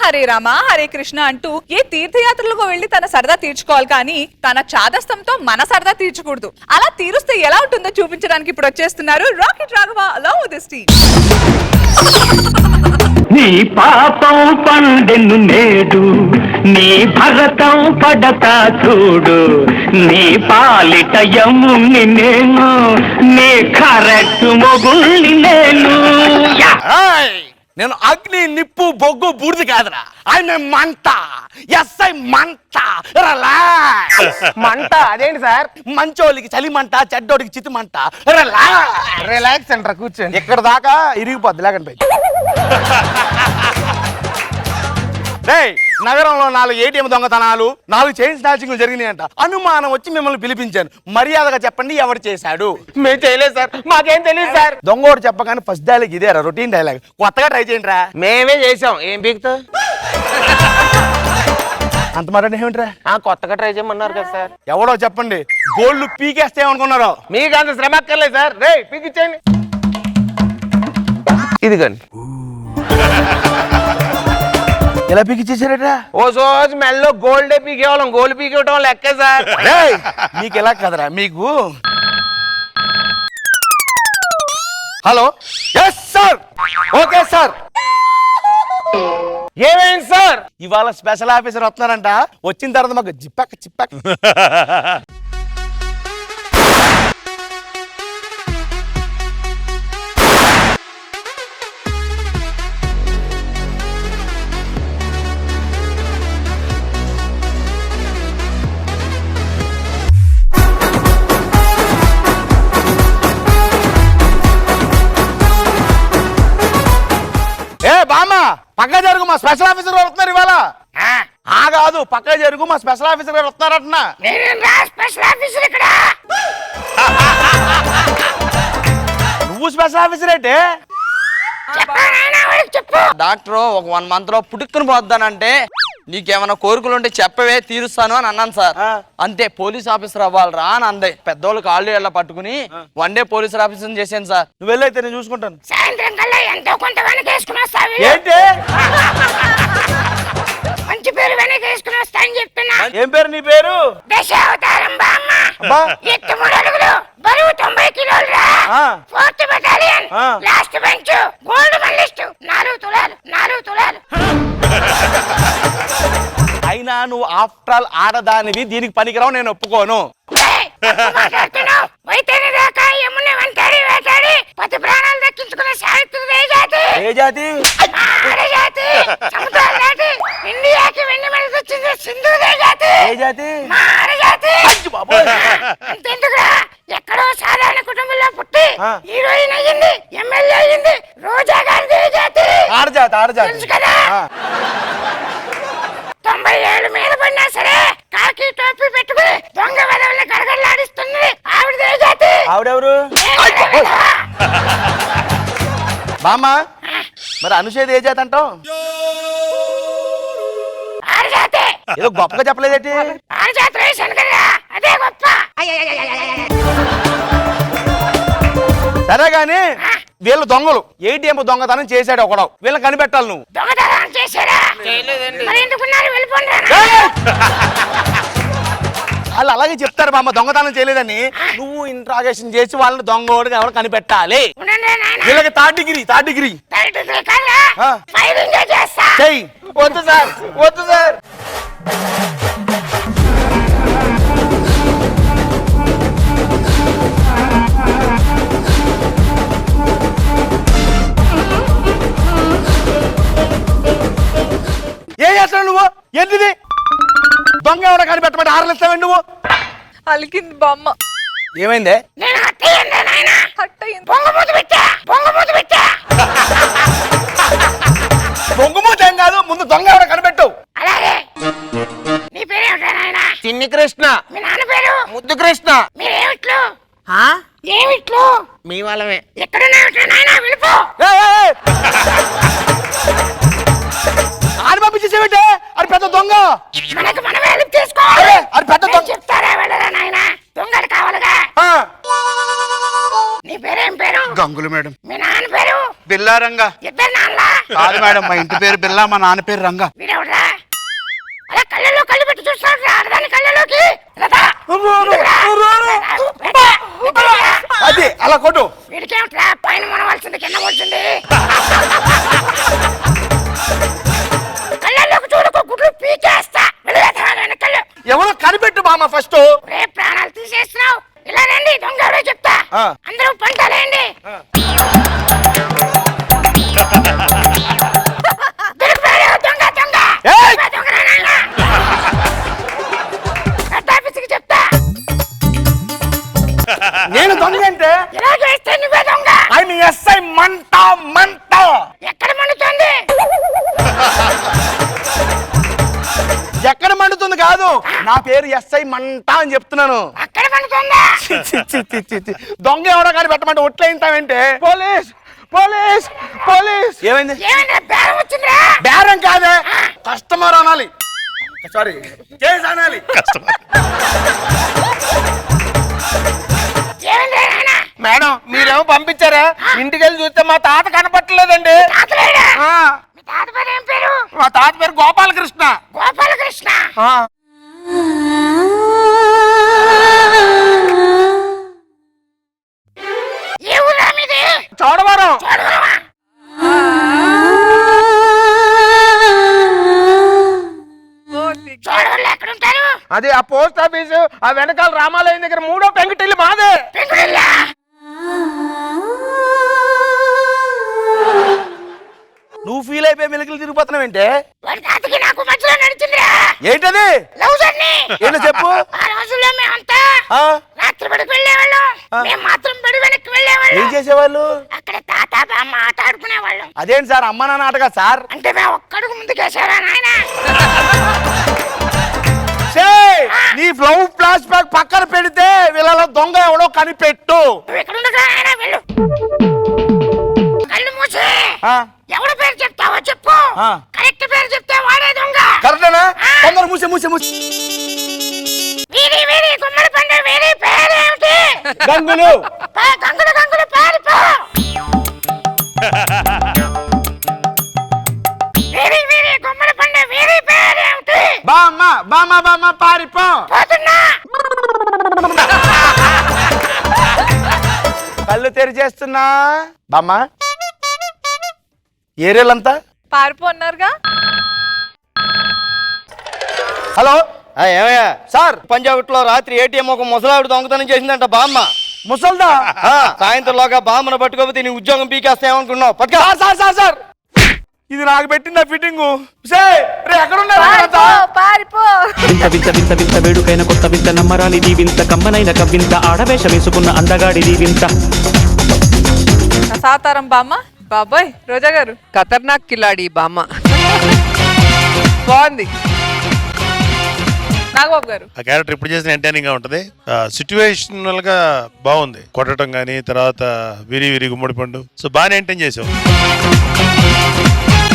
హరే రామ హరే కృష్ణ అంటూ ఏ తీర్థయాత్రలకు వెళ్లి తన సరదా తీర్చుకోవాలి కానీ తన చాదస్తంతో మన సరదా తీర్చకూడదు. అలా తీరుస్తే ఎలా ఉంటుందో చూపించడానికి ఇప్పుడు వచ్చేస్తున్నారు rocket Raghava along with his team. నీ పాపం పండెను నేడు, నీ భరతం పడతా చూడు, నీ పాలిట యముని నేను, నీ కరెక్ట్ మొగుల్ని నేను. నేను అగ్ని, నిప్పు, బొగ్గు, బూడిది కాదురా. ఆయన మంట, ఎస్ఐ మంట. మంట అదేంటి సార్? మంచోళ్ళకి చలి మంట, చెడ్డోడికి చితి మంట. రిలాక్స్ అంటారా, కూర్చోండి. ఇక్కడ దాకా ఇరిగిపోద్ది లేకండి. నగరంలో 4 ATM దొంగతనాలు, 4 చైన్ స్నాచింగ్లు జరిగినాయంట. అనుమానం వచ్చి మిమ్మల్ని పిలిపించాను. మర్యాదగా చెప్పండి ఎవరు చేశాడు? మేము చేయలేదు సార్, మాకేం తెలియదు సార్. దొంగోడు చెప్పగానే ఫస్ట్ డైలాగ్ ఇదేరా, రొటీన్ డైలాగ్. కొత్తగా ట్రై చేయండి రా. మేమే చేసాం, ఏం పీకుతా? అంత మాట ఏమిట్రా? కొత్తగా ట్రై చేయమన్నారు కదా సార్. ఎవడో చెప్పండి. గోల్డ్ పీకేస్తే ఏమనుకున్నారో? మీకు అంత శ్రమ అక్కర్లేదు సార్. రే పీకిచ్చేయండి. ఇదిగోండి. ఎలా పీకిచ్చేసారట? ఓ రోజు మెల్లో గోల్డే పీకేవాళ్ళం, గోల్డ్ పీకేవటం లెక్కే సార్. మీకు ఎలా కదరా మీకు. Hello, yes sir, okay sir. ఏమైంది సార్? ఇవాళ స్పెషల్ ఆఫీసర్ వస్తున్నారంట. వచ్చిన తర్వాత మాకు జిప్పాక చిప్పాక. బామ్మ పక్క జరుగు, మా స్పెషల్ ఆఫీసర్ గారు వస్తున్నారు ఇవాళ. కాదు, పక్క జరుగు, మా స్పెషల్ ఆఫీసర్ గారు వస్తున్నారట. నువ్వు స్పెషల్ ఆఫీసర్ అయితే డాక్టర్ ఒక 1 month లో పుట్టుకుని పోద్దానంటే నీకేమైనా కోరికలు ఉంటే చెప్పవే తీరుస్తాను అని అన్నాను సార్. అంతే, పోలీస్ ఆఫీసర్ అవ్వాలరా అని అందే. పెద్దోళ్ళు కాళ్ళు ఎలా పట్టుకుని 1 day పోలీస్ ఆఫీసర్ చేశాను సార్. నువ్వు వెళ్ళైతే నేను చూసుకుంటాను. సాయంత్రం కల్లా ఎంతో కొంత వెనక వేసుకుని వస్తావి. ఏంటి మంచి పేరు వెనక వేసుకుని వస్తా అని చెప్తున్నా. ఏం పేరు నీ పేరు? దశావతారం బామ్మ. అబ్బా. ఎత్తు 3 అడుగులు, బరువు 90 కిలోలు రా. 4th battalion, last bench, gold medalist, 4 తులాలు 4 తులాలు. అయినా నువ్వు ఆఫ్టర్ ఆల్ ఆడదానివి, దీనికి పనికిరావు, నేను ఒప్పుకోను. మాట్లాడుతున్నావు. వైతేని దాకా యముని వెంటాడి వేటాడి పతి ప్రాణాలు దక్కించుకున్న సావిత్రి ఏ జాతి? ఏ జాతి? జాతి. సముద్రాలు దాటి ఇండియాకి వెండి మెడల్ వచ్చింది సింధుదే జాతి. ఏ జాతి? జాతి. అంతెందుకురా, ఎక్కడో సాధారణ కుటుంబంలో పుట్టి హీరోయిన్ అయ్యింది, ఎమ్మెల్యే అయ్యింది రోజా గారిది జాతి. ఆడజాతి, ఆడజాతి తెలుసు కదా. 90 ఏళ్ళు మీద పడినా సరే కాకి టోపీ పెట్టుకుని దొంగ వెదవుల్ని గడగడలాడిస్తుంది ఆవిడదే జాతి. ఆవిడెవరు? బామ్మ, మరి అనుషేది ఏ జాతి అంటావు? ఆడజాతి. ఏదో గొప్పగా చెప్పలేదేంటి? ఆడజాతి వేసాను కదా, అదే గొప్ప. సరే గాని వీళ్ళు దొంగలు. ATM దొంగతనం చేశాడు ఒకడు. వీళ్ళని కనిపెట్టాలి నువ్వు. దొంగతనం చేశారా? మరి ఎందుకున్నారు? వెళ్ళిపోండి. వాళ్ళు అలాగే చెప్తారు బామ్మ, దొంగతనం చేయలేదని. నువ్వు ఇంట్రాగేషన్ చేసి వాళ్ళని దొంగోడుగా ఎవరు కనిపెట్టాలి. వీళ్ళకి థర్డ్ డిగ్రీ చెయ్యి. వద్దు సార్, వద్దు సార్. ఏం చేస్తావు నువ్వు? ఏంటిది? దొంగ ఎవడ కనిపెట్టమంటే ఆరలిస్తావండి నువ్వు? అలికింది బామ్మ. ఏమైందే? బొంగుమూత ఏం కాదు, ముందు దొంగ ఎవడ కనిపెట్టు. నీ పేరేమిటా నాయనా? చిన్ని కృష్ణ. మీ నాన్న పేరు? ముద్దు కృష్ణ. మీరేమిట్లు? ఏమిట్లు? మీ వాళ్ళమే. ఎక్కడున్నావిట్రా నాయనా? వెళ్ళిపో. ఆడి పంపించేసేమిటే? అది పెద్ద దొంగ. మనకు మనమే హెల్ప్ చేసుకోవాలి. అది పెద్ద దొంగ. చెప్తారా వెళ్ళరా నాయనా? దొంగడు కావాలిగా. నీ పేరేం పేరు? గంగులు మేడం. మీ నాన్న పేరు? బిల్లారంగా. ఇద్దరు నాన్న కాదు మేడం, మా ఇంటి పేరు బిల్లా, మా నాన్న పేరు రంగా. వీడెవడ్రా అలా కళ్ళలో కళ్ళు పెట్టి చూస్తాడు ఆడదాని కళ్ళలోకి అది అలా కొట్టు. వీడికేమిట్రా పైన మనవలసింది కింద వచ్చింది కళ్ళలోకి చూడకు గుడ్లు పీకేస్తా కళ్ళు ఎవరో కనిపెట్టు బామ్మ ఫస్ట్. రే ప్రాణాలు తీసేస్తున్నావు ఇలా రండి దొంగ ఎవరో చెప్తా అందరూ పంటలేండి దొంగ దొంగ ఏయ్! దొంగరా నాయనా? హెడ్ ఆఫీస్కి చెప్తా నేను దొంగ అంటే ఇలాగ వేస్తే నువ్వే దొంగ ఆయన ఎస్ఐ మంట మంట. ఎక్కడ మండుతుంది ఎక్కడ మండుతుంది కాదు, నా పేరు ఎస్ఐ మంట అని చెప్తున్నాను. అక్కడ మండుతుందా చి, చి, చి, చి, చి, చి. దొంగ ఎవడో కానీ పెట్టమంటే ఒట్లేంటావంటే పోలీస్ పోలీస్ పోలీస్. ఏమైంది? ఏమైనా బేరం వచ్చిందిరా బేరం కాదే, కస్టమర్ అనాలి. సారీ, కేసు అనాలి. ఏమైందిరా నాయనా మేడం మీరేమో పంపించారా, ఇంటికి వెళ్ళి చూస్తే మా తాత కనపట్టలేదండి. తాతలేడా ఆ, మీ తాత పేరు ఏం పేరు మా తాత పేరు గోపాలకృష్ణ. గోపాలకృష్ణ ఆ, ఏ ఊరా మీది చోడవరం. చూడవరమా చూడవరలో ఎక్కడుంటారు అదే ఆ పోస్ట్ ఆఫీస్, ఆ వెనకాల రామాలయం దగ్గర 3వ పెంకుటిల్లు మాదే. పెంకుటిల్లా నువ్వు ఫీల్ అయిపోయి మెలికలు తిరిగిపోతున్నావేంటే? వాడి తాతకి నాకు మధ్యలో నడిచిందిరా ఏంటది? లవ్ జర్నీ ఏంటో చెప్పు. ఆ రోజుల్లో మేమంతా ఆ, రాత్రి బడికి వెళ్ళేవాళ్ళం మేము మాత్రం బడి వెనక్కి ఏం వెళ్ళేవాళ్ళం చేసేవాళ్ళు? అక్కడ తాత బామ్మ ఆట ఆడుకునేవాళ్ళం అదేంటి సార్, అమ్మ నాన్న ఆటగా సార్? అంటే మేము ఒక్కడుగు ముందుకేసారా నాయన నీ ఫ్లవ్ ఫ్లాష్ బ్యాక్ పక్కన పెడితే వీళ్ళలో దొంగ ఎవడో కనిపెట్టు. నువ్వు ఎక్కడ ఉండగా నాయన వెళ్ళు కళ్ళు మూసి ఆ, ఎవడ పేరు చెప్తావో చెప్పు ఆ. కరెక్ట్ పేరు చెప్తే వాడే దొంగ కరెక్టేనా? తొందర మూసే మూసే మూసే. వీరి వీరి గుమ్మడి పండు వీరి పేరేమిటి గంగులు. గంగులు గంగులు పారిపో వీరి వీరి గుమ్మడి పండు వీరి పేరేమిటి బామ్మ బామ్మ బామ్మ పారిపో. పోతున్నా కళ్ళు తెరిచేస్తున్నా. బామ్మ ఏరియాలంతా పారిపోన్నారుగా. హలో ఏమయ్యా సార్. పంజాగుట్లో రాత్రి ఏటీఎం ఒక ముసలావిడ దొంగతనం చేసిందంట బామ్మ. ముసల్దా? సాయంత్రంలోగా బామ్మను పట్టుకోపోతే నీ ఉద్యోగం పీకేస్తా ఏమనుకున్నావు? సార్ సార్ సార్ సార్, ఇది నాకు పెట్టిందా ఫిట్టింగ్? ఎక్కడున్నారు? పారిపో వింత వింత వింత వింత వేడుకైన కొత్త వింత నమ్మరాలిది వింత కమ్మనైన కవ్వింత ఆడవేష వేసుకున్న అందగాడిది వింత. సాతారం బామ్మ. బాబాయ్ రోజా గారు ఖతర్నాక్ కిలాడి బామ్మ బాగుంది. నాగబాబు గారు ఆ క్యారెక్టర్ ఇప్పుడు చేసిన ఎంటర్టైనింగ్ గా ఉంటది. సిచ్యువేషనల్ గా బాగుంది, కొట్టడం గానీ, తర్వాత విరి విరి గుమ్మడి పండు. సో బాగా ఎంటైన్ చేసావు.